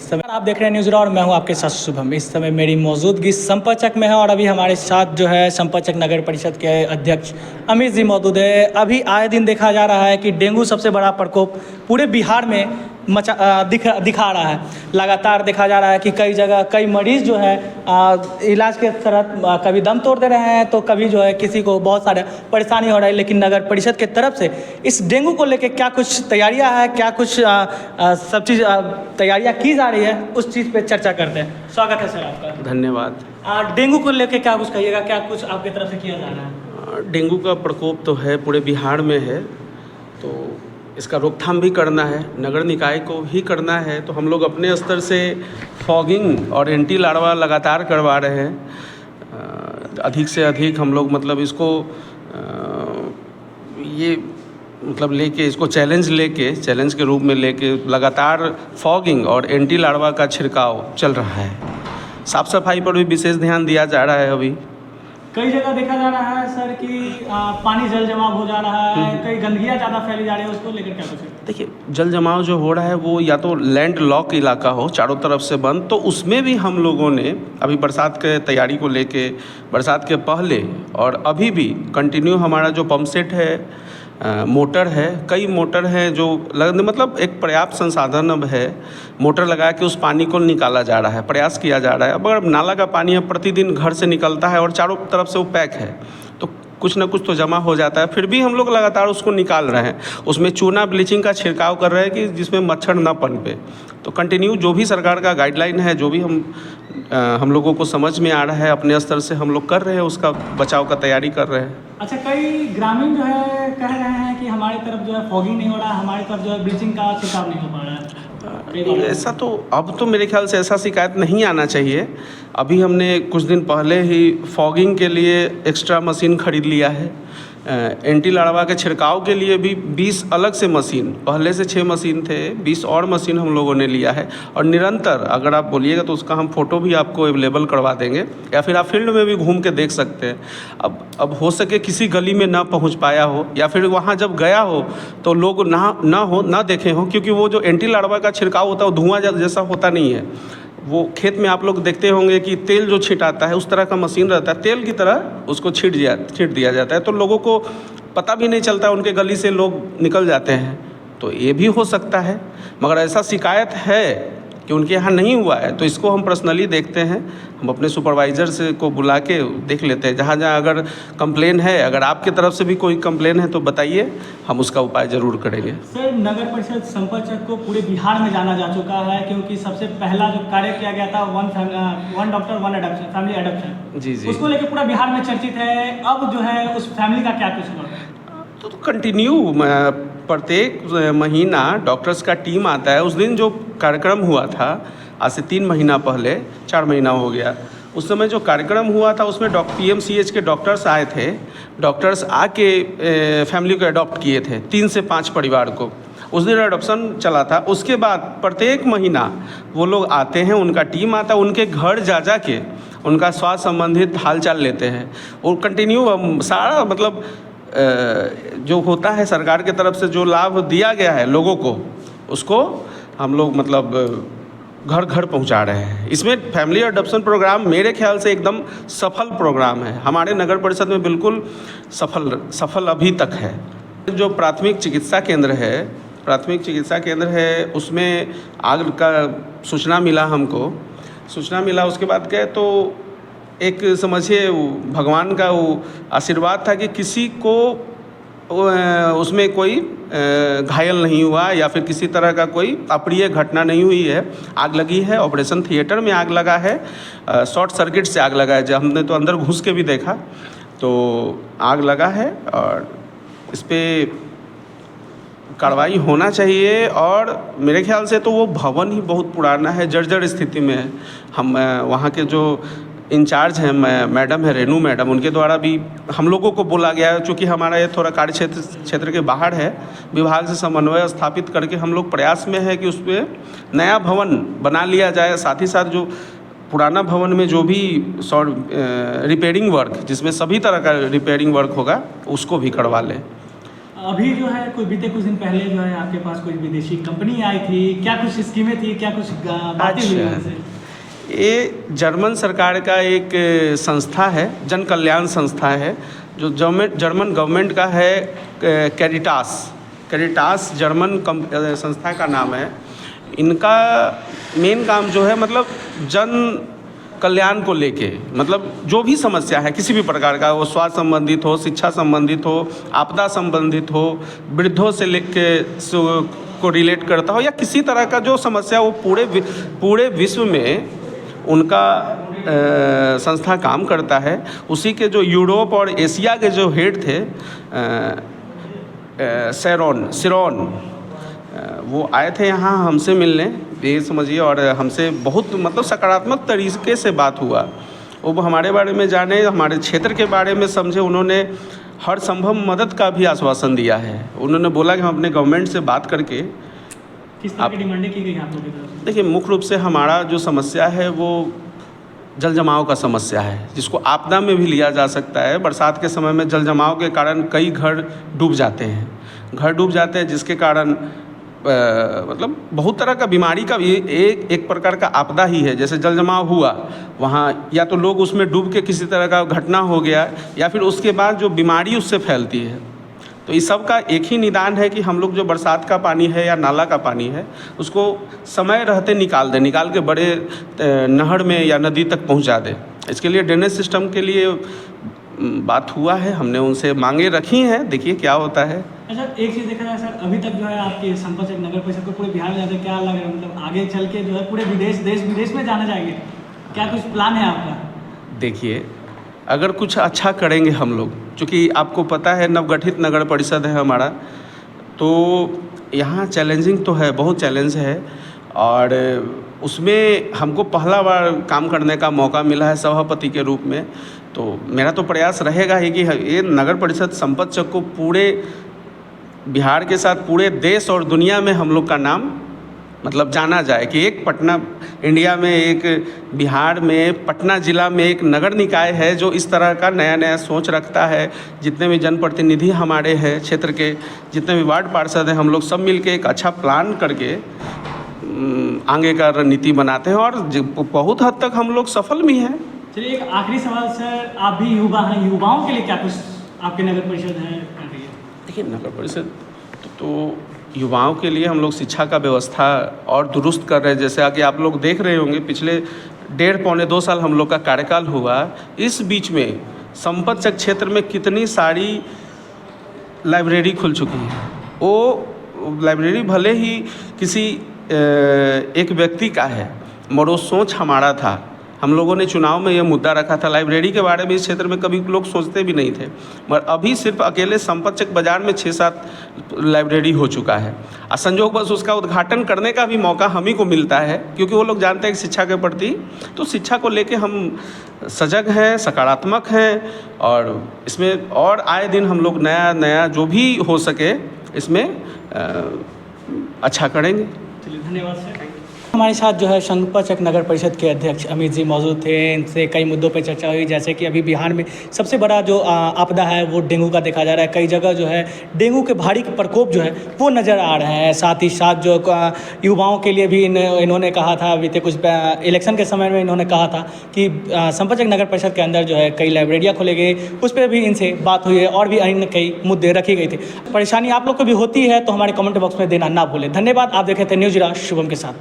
इस समय आप देख रहे हैं न्यूज़ और मैं हूं आपके साथ शुभम। इस समय मेरी मौजूदगी संपतचक में है और अभी हमारे साथ जो है संपतचक नगर परिषद के अध्यक्ष अमित जी मौजूद है। अभी आए दिन देखा जा रहा है कि डेंगू सबसे बड़ा प्रकोप पूरे बिहार में दिखा रहा है। लगातार देखा जा रहा है कि कई जगह कई मरीज़ जो है इलाज के तरफ कभी दम तोड़ दे रहे हैं तो कभी जो है किसी को बहुत सारे परेशानी हो रही है। लेकिन नगर परिषद के तरफ से इस डेंगू को लेकर क्या कुछ तैयारियां हैं, क्या कुछ सब चीज़ तैयारियां की जा रही है, उस चीज़ पे चर्चा करते हैं। स्वागत है सर आपका। धन्यवाद। डेंगू को लेकर क्या कुछ कहिएगा, क्या कुछ आपकी तरफ से किया जा रहा है? डेंगू का प्रकोप तो है, पूरे बिहार में है, तो इसका रोकथाम भी करना है, नगर निकाय को ही करना है। तो हम लोग अपने स्तर से फॉगिंग और एंटी लार्वा लगातार करवा रहे हैं। अधिक से अधिक हम लोग मतलब इसको ये मतलब लेके इसको चैलेंज के रूप में लेके लगातार फॉगिंग और एंटी लार्वा का छिड़काव चल रहा है। साफ़ सफाई पर भी विशेष ध्यान दिया जा रहा है। अभी कई जगह देखा जा रहा है सर कि पानी जल जमाव हो जा रहा है, कई गंदगियाँ ज़्यादा फैली जा रही है, उसको लेकर क्या कुछ? देखिए, जल जमाव जो हो रहा है वो या तो लैंड लॉक इलाका हो चारों तरफ से बंद, तो उसमें भी हम लोगों ने अभी बरसात के तैयारी को लेके बरसात के पहले और अभी भी कंटिन्यू हमारा जो पंप सेट है, मोटर है, कई मोटर हैं जो मतलब एक पर्याप्त संसाधन अब है। मोटर लगा के उस पानी को निकाला जा रहा है, प्रयास किया जा रहा है। अब नाला का पानी अब प्रतिदिन घर से निकलता है और चारों तरफ से वो पैक है, तो कुछ ना कुछ तो जमा हो जाता है। फिर भी हम लोग लगातार उसको निकाल रहे हैं। उसमें चूना ब्लीचिंग का छिड़काव कर रहे हैं कि जिसमें मच्छर ना पनपे। तो कंटिन्यू जो भी सरकार का गाइडलाइन है, जो भी हम लोगों को समझ में आ रहा है, अपने स्तर से हम लोग कर रहे हैं, उसका बचाव का तैयारी कर रहे हैं। अच्छा, कई ग्रामीण जो है कह रहे हैं कि हमारी तरफ जो है फॉगिंग नहीं हो रहा है, हमारी तरफ जो है ब्लीचिंग का छिड़काव नहीं हो पा रहा है। ऐसा तो अब तो मेरे ख्याल से ऐसा शिकायत नहीं आना चाहिए। अभी हमने कुछ दिन पहले ही फॉगिंग के लिए एक्स्ट्रा मशीन खरीद लिया है। एंटी लार्वा के छिड़काव के लिए भी 20 अलग से मशीन, पहले से 6 मशीन थे, 20 और मशीन हम लोगों ने लिया है। और निरंतर अगर आप बोलिएगा तो उसका हम फ़ोटो भी आपको अवेलेबल करवा देंगे, या फिर आप फील्ड में भी घूम के देख सकते हैं। अब हो सके किसी गली में ना पहुंच पाया हो, या फिर वहां जब गया हो तो लोग ना देखे हो, क्योंकि वो जो एंटी लार्वा का छिड़काव होता है वो धुआं जैसा होता नहीं है। वो खेत में आप लोग देखते होंगे कि तेल जो छिटाता है उस तरह का मशीन रहता है, तेल की तरह उसको छीट दिया जाता है, तो लोगों को पता भी नहीं चलता, उनके गली से लोग निकल जाते हैं। तो ये भी हो सकता है, मगर ऐसा शिकायत है कि उनके यहाँ नहीं हुआ है, तो इसको हम पर्सनली देखते हैं। हम अपने सुपरवाइज़र से को बुला के देख लेते हैं, जहाँ अगर कंप्लेन है, अगर आपके तरफ से भी कोई कंप्लेन है तो बताइए, हम उसका उपाय ज़रूर करेंगे। सर, नगर परिषद संपतचक को पूरे बिहार में जाना जा चुका है, क्योंकि सबसे पहला जो कार्य किया गया था one doctor one adoption, family adoption, जी, उसको लेकर पूरा बिहार में चर्चित है। अब जो है उस फैमिली का क्या कुछ हुआ? तो कंटिन्यू प्रत्येक महीना डॉक्टर्स का टीम आता है। उस दिन जो कार्यक्रम हुआ था आज से 3 महीना पहले, 4 महीना हो गया, उस समय जो कार्यक्रम हुआ था उसमें PMCH के डॉक्टर्स आए थे। डॉक्टर्स आके फैमिली को अडॉप्ट किए थे, 3 से 5 परिवार को। उस दिन एडॉप्शन चला था। उसके बाद प्रत्येक महीना वो लोग आते हैं, उनका टीम आता है, उनके घर जा के उनका स्वास्थ्य संबंधित हालचाल लेते हैं। और कंटिन्यू सारा मतलब जो होता है सरकार के तरफ से जो लाभ दिया गया है लोगों को, उसको हम लोग मतलब घर घर पहुंचा रहे हैं। इसमें फैमिली अडॉप्शन प्रोग्राम मेरे ख्याल से एकदम सफल प्रोग्राम है। हमारे नगर परिषद में बिल्कुल सफल अभी तक है। जो प्राथमिक चिकित्सा केंद्र है उसमें आग का सूचना मिला। उसके बाद गए तो एक समझिए भगवान का वो आशीर्वाद था कि किसी को उसमें कोई घायल नहीं हुआ या फिर किसी तरह का कोई अप्रिय घटना नहीं हुई है। आग लगी है, ऑपरेशन थिएटर में आग लगा है, शॉर्ट सर्किट से आग लगा है। जब हमने तो अंदर घुस के भी देखा तो आग लगा है, और इस पर कार्रवाई होना चाहिए। और मेरे ख्याल से तो वो भवन ही बहुत पुराना है, जर्जर स्थिति में है। हम वहाँ के जो इंचार्ज हैं मैडम है, रेनू मैडम, उनके द्वारा भी हम लोगों को बोला गया है। चूँकि हमारा ये थोड़ा कार्य क्षेत्र के बाहर है, विभाग से समन्वय स्थापित करके हम लोग प्रयास में है कि उस पर नया भवन बना लिया जाए। साथ ही साथ जो पुराना भवन में जो भी रिपेयरिंग वर्क, जिसमें सभी तरह का रिपेयरिंग वर्क होगा, उसको भी करवा लें। अभी जो है कोई बीते कुछ दिन पहले जो है आपके पास कोई विदेशी कंपनी आई थी, क्या कुछ स्कीमें थी, क्या कुछ बातें हुई अच्छा। उनसे? ये जर्मन सरकार का एक संस्था है, जन कल्याण संस्था है, जो जर्मन गवर्नमेंट का है। कैरिटास जर्मन संस्था का नाम है। इनका मेन काम जो है मतलब जन कल्याण को लेके, मतलब जो भी समस्या है किसी भी प्रकार का, वो स्वास्थ्य संबंधित हो, शिक्षा संबंधित हो, आपदा संबंधित हो, वृद्धों से लेके को रिलेट करता हो, या किसी तरह का जो समस्या वो पूरे विश्व में उनका संस्था काम करता है। उसी के जो यूरोप और एशिया के जो हेड थे सिरोन, वो आए थे यहाँ हमसे मिलने, ये समझिए, और हमसे बहुत मतलब सकारात्मक तरीके से बात हुआ। वो हमारे बारे में जाने, हमारे क्षेत्र के बारे में समझे। उन्होंने हर संभव मदद का भी आश्वासन दिया है। उन्होंने बोला कि हम अपने गवर्नमेंट से बात करके किस तरह की डिमांडें की गई आप लोगों की तरफ से? देखिए, मुख्य रूप से हमारा जो समस्या है वो जल जमाव का समस्या है, जिसको आपदा में भी लिया जा सकता है। बरसात के समय में जल जमाव के कारण कई घर डूब जाते हैं, जिसके कारण मतलब बहुत तरह का बीमारी का भी एक प्रकार का आपदा ही है। जैसे जल जमाव हुआ वहाँ, या तो लोग उसमें डूब के किसी तरह का घटना हो गया, या फिर उसके बाद जो बीमारी उससे फैलती है। तो इस सब का एक ही निदान है कि हम लोग जो बरसात का पानी है या नाला का पानी है, उसको समय रहते निकाल के बड़े नहर में या नदी तक पहुंचा दें। इसके लिए ड्रेनेज सिस्टम के लिए बात हुआ है, हमने उनसे मांगे रखी हैं, देखिए क्या होता है। अच्छा, एक चीज़ देखा जाए सर, अभी तक जो है आपके संपतचक नगर परिषद को पूरे बिहार में ज़्यादा क्या लग रहा है, मतलब आगे चल के जो है पूरे देश विदेश में जाना जाएंगे, क्या कुछ प्लान है आपका? देखिए, अगर कुछ अच्छा करेंगे हम लोग, चूँकि आपको पता है नवगठित नगर परिषद है हमारा, तो यहाँ चैलेंजिंग तो है, बहुत चैलेंज है, और उसमें हमको पहला बार काम करने का मौका मिला है सभापति के रूप में। तो मेरा तो प्रयास रहेगा ही कि ये नगर परिषद संपतचक को पूरे बिहार के साथ पूरे देश और दुनिया में हम लोग का नाम मतलब जाना जाए, कि एक पटना, इंडिया में एक बिहार में पटना ज़िला में एक नगर निकाय है जो इस तरह का नया सोच रखता है। जितने भी जनप्रतिनिधि हमारे हैं क्षेत्र के, जितने भी वार्ड पार्षद हैं, हम लोग सब मिलके एक अच्छा प्लान करके आगे का रणनीति बनाते हैं, और बहुत हद तक हम लोग सफल भी हैं। चलिए, एक आखिरी सवाल सर, आप भी युवा हैं, युवाओं के लिए क्या कुछ आपके नगर परिषद है कर रही है? देखिए, नगर परिषद तो युवाओं के लिए हम लोग शिक्षा का व्यवस्था और दुरुस्त कर रहे हैं। जैसे कि आप लोग देख रहे होंगे, पिछले 1.5-2 साल हम लोग का कार्यकाल हुआ, इस बीच में संपतचक क्षेत्र में कितनी सारी लाइब्रेरी खुल चुकी है। वो लाइब्रेरी भले ही किसी एक व्यक्ति का है, मगर वो सोच हमारा था। हम लोगों ने चुनाव में ये मुद्दा रखा था, लाइब्रेरी के बारे में इस क्षेत्र में कभी लोग सोचते भी नहीं थे, मगर अभी सिर्फ अकेले संपतचक बाज़ार में 6-7 लाइब्रेरी हो चुका है। और संजोग बस उसका उद्घाटन करने का भी मौका हम ही को मिलता है, क्योंकि वो लोग जानते हैं कि शिक्षा के प्रति, तो शिक्षा को लेके हम सजग हैं, सकारात्मक हैं, और इसमें और आए दिन हम लोग नया जो भी हो सके इसमें अच्छा करेंगे। चलिए, धन्यवाद सर। हमारे साथ जो है संपतचक नगर परिषद के अध्यक्ष अमित जी मौजूद थे। इनसे कई मुद्दों पर चर्चा हुई, जैसे कि अभी बिहार में सबसे बड़ा जो आपदा है वो डेंगू का देखा जा रहा है। कई जगह जो है डेंगू के भारी प्रकोप जो है वो नज़र आ रहे हैं। साथ ही साथ जो युवाओं के लिए भी इन्होंने कहा था, बीते कुछ इलेक्शन के समय में इन्होंने कहा था कि संपतचक नगर परिषद के अंदर जो है कई लाइब्रेरियाँ खोले गए, उस पर भी इनसे बात हुई है, और भी अन्य कई मुद्दे रखे गए थे। परेशानी आप लोग को भी होती है तो हमारे कमेंट बॉक्स में देना ना भूलें। धन्यवाद। आप देखे थे न्यूज़ शुभम के साथ।